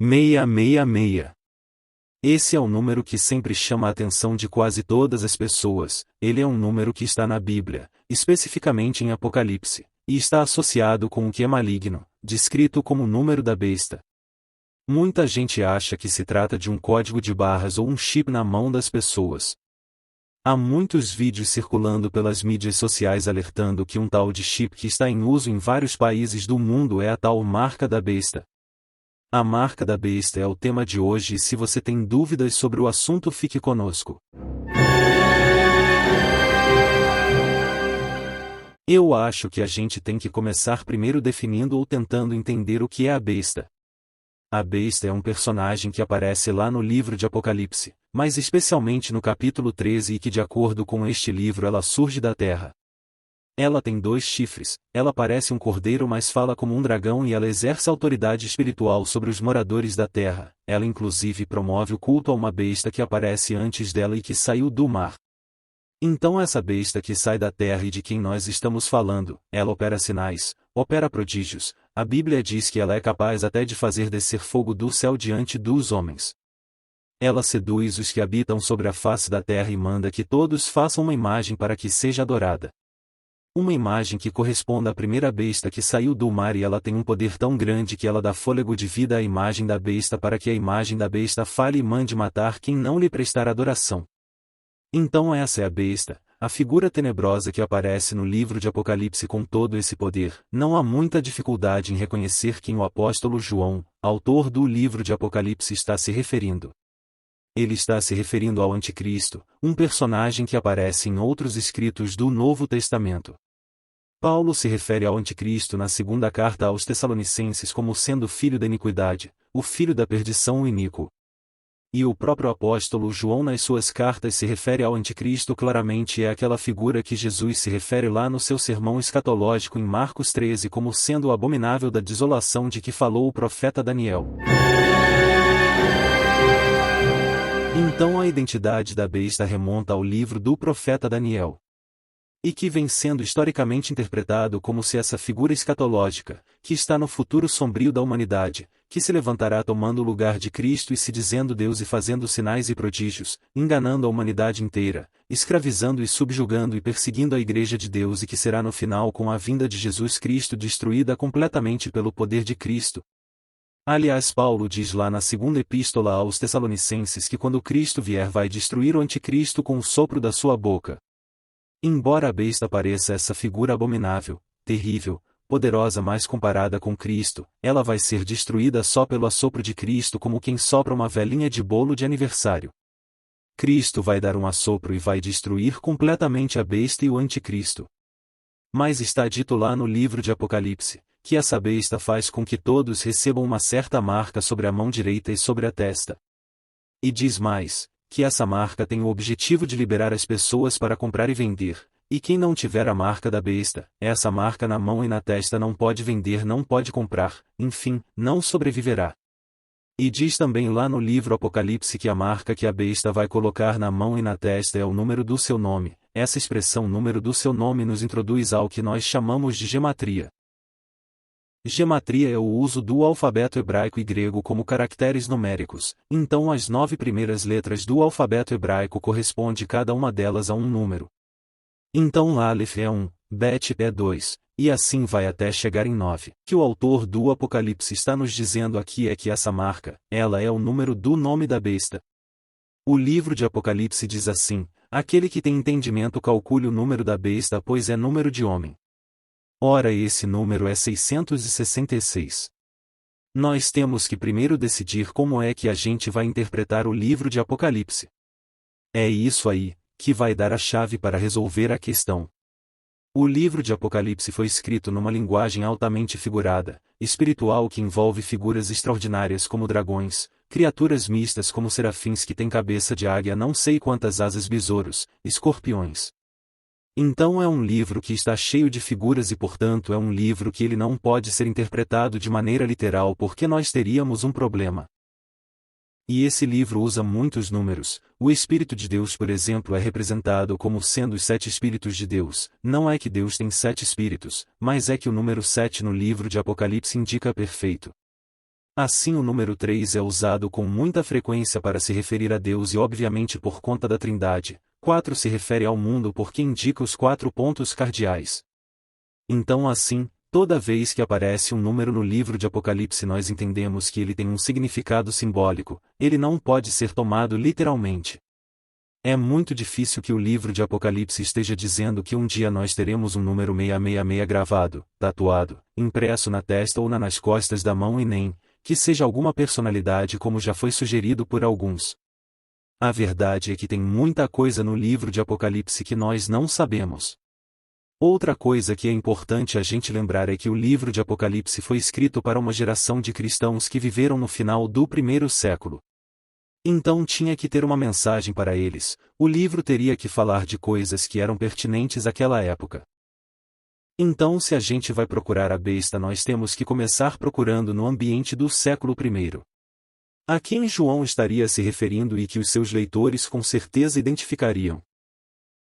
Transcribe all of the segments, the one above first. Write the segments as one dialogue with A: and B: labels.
A: 666. Esse é o número que sempre chama a atenção de quase todas as pessoas. Ele é um número que está na Bíblia, especificamente em Apocalipse, e está associado com o que é maligno, descrito como o número da besta. Muita gente acha que se trata de um código de barras ou um chip na mão das pessoas. Há muitos vídeos circulando pelas mídias sociais alertando que um tal de chip que está em uso em vários países do mundo é a tal marca da besta. A marca da besta é o tema de hoje e se você tem dúvidas sobre o assunto, fique conosco. Eu acho que a gente tem que começar primeiro definindo ou tentando entender o que é a besta. A besta é um personagem que aparece lá no livro de Apocalipse, mas especialmente no capítulo 13 e que de acordo com este livro ela surge da terra. Ela tem 2 chifres, ela parece um cordeiro mas fala como um dragão e ela exerce autoridade espiritual sobre os moradores da terra. Ela inclusive promove o culto a uma besta que aparece antes dela e que saiu do mar. Então essa besta que sai da terra e de quem nós estamos falando, ela opera sinais, opera prodígios, a Bíblia diz que ela é capaz até de fazer descer fogo do céu diante dos homens. Ela seduz os que habitam sobre a face da terra e manda que todos façam uma imagem para que seja adorada. Uma imagem que corresponda à primeira besta que saiu do mar e ela tem um poder tão grande que ela dá fôlego de vida à imagem da besta para que a imagem da besta fale e mande matar quem não lhe prestar adoração. Então essa é a besta, a figura tenebrosa que aparece no livro de Apocalipse com todo esse poder. Não há muita dificuldade em reconhecer quem o apóstolo João, autor do livro de Apocalipse, está se referindo. Ele está se referindo ao Anticristo, um personagem que aparece em outros escritos do Novo Testamento. Paulo se refere ao Anticristo na segunda carta aos Tessalonicenses como sendo o filho da iniquidade, o filho da perdição, o iníquo. E o próprio apóstolo João nas suas cartas se refere ao Anticristo claramente e é aquela figura que Jesus se refere lá no seu sermão escatológico em Marcos 13 como sendo o abominável da desolação de que falou o profeta Daniel. Então a identidade da besta remonta ao livro do profeta Daniel. E que vem sendo historicamente interpretado como se essa figura escatológica, que está no futuro sombrio da humanidade, que se levantará tomando o lugar de Cristo e se dizendo Deus e fazendo sinais e prodígios, enganando a humanidade inteira, escravizando e subjugando e perseguindo a Igreja de Deus e que será no final com a vinda de Jesus Cristo destruída completamente pelo poder de Cristo. Aliás, Paulo diz lá na segunda epístola aos Tessalonicenses que quando Cristo vier vai destruir o anticristo com o sopro da sua boca. Embora a besta pareça essa figura abominável, terrível, poderosa mas comparada com Cristo, ela vai ser destruída só pelo assopro de Cristo como quem sopra uma velinha de bolo de aniversário. Cristo vai dar um assopro e vai destruir completamente a besta e o anticristo. Mas está dito lá no livro de Apocalipse, que essa besta faz com que todos recebam uma certa marca sobre a mão direita e sobre a testa. E diz mais, que essa marca tem o objetivo de liberar as pessoas para comprar e vender, e quem não tiver a marca da besta, essa marca na mão e na testa não pode vender, não pode comprar, enfim, não sobreviverá. E diz também lá no livro Apocalipse que a marca que a besta vai colocar na mão e na testa é o número do seu nome. Essa expressão número do seu nome nos introduz ao que nós chamamos de gematria. Gematria é o uso do alfabeto hebraico e grego como caracteres numéricos, então as 9 primeiras letras do alfabeto hebraico corresponde cada uma delas a um número. Então Aleph é 1, Bet é 2, e assim vai até chegar em 9. Que o autor do Apocalipse está nos dizendo aqui é que essa marca, ela é o número do nome da besta. O livro de Apocalipse diz assim, aquele que tem entendimento calcule o número da besta pois é número de homem. Ora esse número é 666. Nós temos que primeiro decidir como é que a gente vai interpretar o livro de Apocalipse. É isso aí, que vai dar a chave para resolver a questão. O livro de Apocalipse foi escrito numa linguagem altamente figurada, espiritual que envolve figuras extraordinárias como dragões, criaturas mistas como serafins que têm cabeça de águia não sei quantas asas besouros, escorpiões. Então é um livro que está cheio de figuras e portanto é um livro que ele não pode ser interpretado de maneira literal porque nós teríamos um problema. E esse livro usa muitos números. O Espírito de Deus, por exemplo, é representado como sendo os 7 Espíritos de Deus. Não é que Deus tem 7 Espíritos, mas é que o número 7 no livro de Apocalipse indica perfeito. Assim o número 3 é usado com muita frequência para se referir a Deus e obviamente por conta da Trindade. 4 se refere ao mundo porque indica os 4 pontos cardeais. Então assim, toda vez que aparece um número no livro de Apocalipse nós entendemos que ele tem um significado simbólico, ele não pode ser tomado literalmente. É muito difícil que o livro de Apocalipse esteja dizendo que um dia nós teremos um número 666 gravado, tatuado, impresso na testa ou nas costas da mão e nem que seja alguma personalidade como já foi sugerido por alguns. A verdade é que tem muita coisa no livro de Apocalipse que nós não sabemos. Outra coisa que é importante a gente lembrar é que o livro de Apocalipse foi escrito para uma geração de cristãos que viveram no final do primeiro século. Então tinha que ter uma mensagem para eles, o livro teria que falar de coisas que eram pertinentes àquela época. Então se a gente vai procurar a besta nós temos que começar procurando no ambiente do século I. A quem João estaria se referindo e que os seus leitores com certeza identificariam.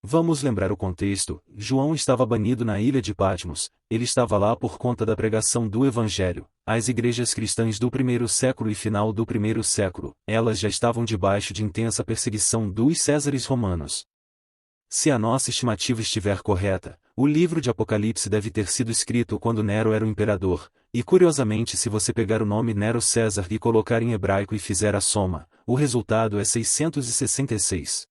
A: Vamos lembrar o contexto, João estava banido na ilha de Patmos, ele estava lá por conta da pregação do Evangelho, as igrejas cristãs do primeiro século e final do primeiro século, elas já estavam debaixo de intensa perseguição dos Césares romanos. Se a nossa estimativa estiver correta, o livro de Apocalipse deve ter sido escrito quando Nero era o imperador, e curiosamente se você pegar o nome Nero César e colocar em hebraico e fizer a soma, o resultado é 666.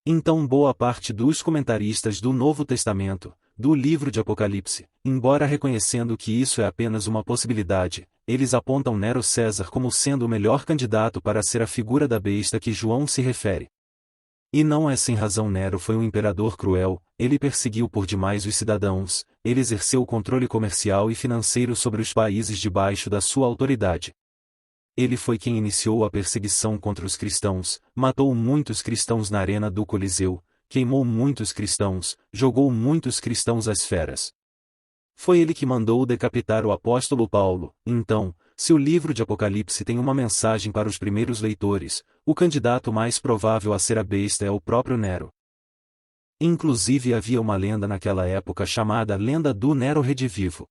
A: Então boa parte dos comentaristas do Novo Testamento, do livro de Apocalipse, embora reconhecendo que isso é apenas uma possibilidade, eles apontam Nero César como sendo o melhor candidato para ser a figura da besta que João se refere. E não é sem razão. Nero foi um imperador cruel, ele perseguiu por demais os cidadãos, ele exerceu o controle comercial e financeiro sobre os países debaixo da sua autoridade. Ele foi quem iniciou a perseguição contra os cristãos, matou muitos cristãos na arena do Coliseu, queimou muitos cristãos, jogou muitos cristãos às feras. Foi ele que mandou decapitar o apóstolo Paulo. Então, se o livro de Apocalipse tem uma mensagem para os primeiros leitores, o candidato mais provável a ser a besta é o próprio Nero. Inclusive havia uma lenda naquela época chamada Lenda do Nero Redivivo.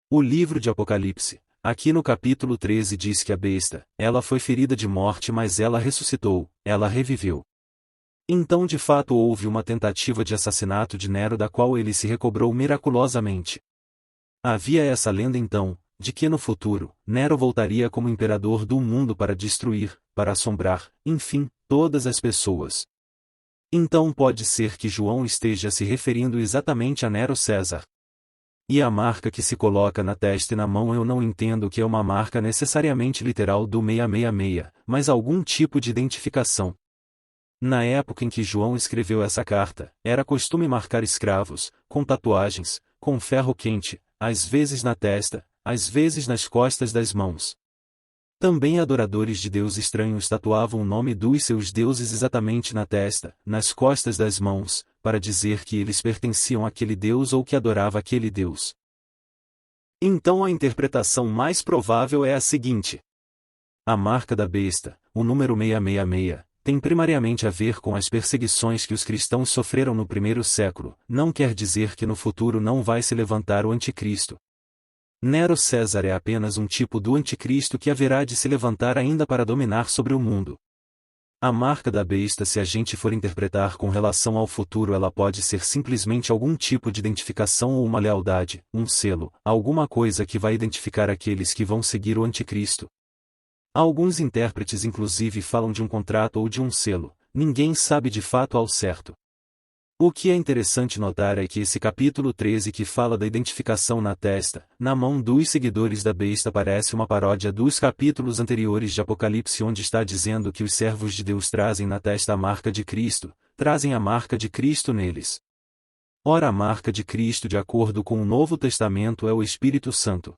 A: O livro de Apocalipse, aqui no capítulo 13 diz que a besta, ela foi ferida de morte mas ela ressuscitou, ela reviveu. Então de fato houve uma tentativa de assassinato de Nero da qual ele se recobrou miraculosamente. Havia essa lenda então, de que no futuro, Nero voltaria como imperador do mundo para destruir, para assombrar, enfim, todas as pessoas. Então pode ser que João esteja se referindo exatamente a Nero César. E a marca que se coloca na testa e na mão eu não entendo que é uma marca necessariamente literal do 666, mas algum tipo de identificação. Na época em que João escreveu essa carta, era costume marcar escravos, com tatuagens, com ferro quente, às vezes na testa, às vezes nas costas das mãos. Também adoradores de Deus estranhos tatuavam o nome dos seus deuses exatamente na testa, nas costas das mãos, para dizer que eles pertenciam àquele Deus ou que adorava aquele Deus. Então a interpretação mais provável é a seguinte. A marca da besta, o número 666, tem primariamente a ver com as perseguições que os cristãos sofreram no primeiro século, não quer dizer que no futuro não vai se levantar o anticristo. Nero César é apenas um tipo do anticristo que haverá de se levantar ainda para dominar sobre o mundo. A marca da besta, se a gente for interpretar com relação ao futuro, ela pode ser simplesmente algum tipo de identificação ou uma lealdade, um selo, alguma coisa que vai identificar aqueles que vão seguir o anticristo. Alguns intérpretes inclusive falam de um contrato ou de um selo, ninguém sabe de fato ao certo. O que é interessante notar é que esse capítulo 13 que fala da identificação na testa, na mão dos seguidores da besta parece uma paródia dos capítulos anteriores de Apocalipse onde está dizendo que os servos de Deus trazem na testa a marca de Cristo, trazem a marca de Cristo neles. Ora, a marca de Cristo de acordo com o Novo Testamento é o Espírito Santo.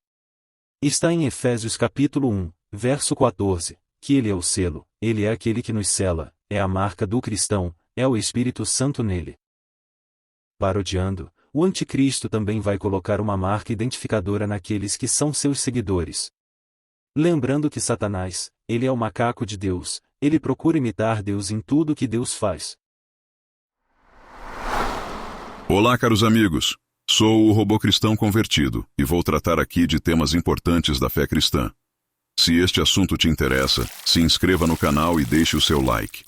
A: Está em Efésios capítulo 1, verso 14, que ele é o selo, ele é aquele que nos sela, é a marca do cristão, é o Espírito Santo nele. Parodiando, o anticristo também vai colocar uma marca identificadora naqueles que são seus seguidores. Lembrando que Satanás, ele é o macaco de Deus, ele procura imitar Deus em tudo que Deus faz.
B: Olá, caros amigos. Sou o Robô Cristão Convertido e vou tratar aqui de temas importantes da fé cristã. Se este assunto te interessa, se inscreva no canal e deixe o seu like.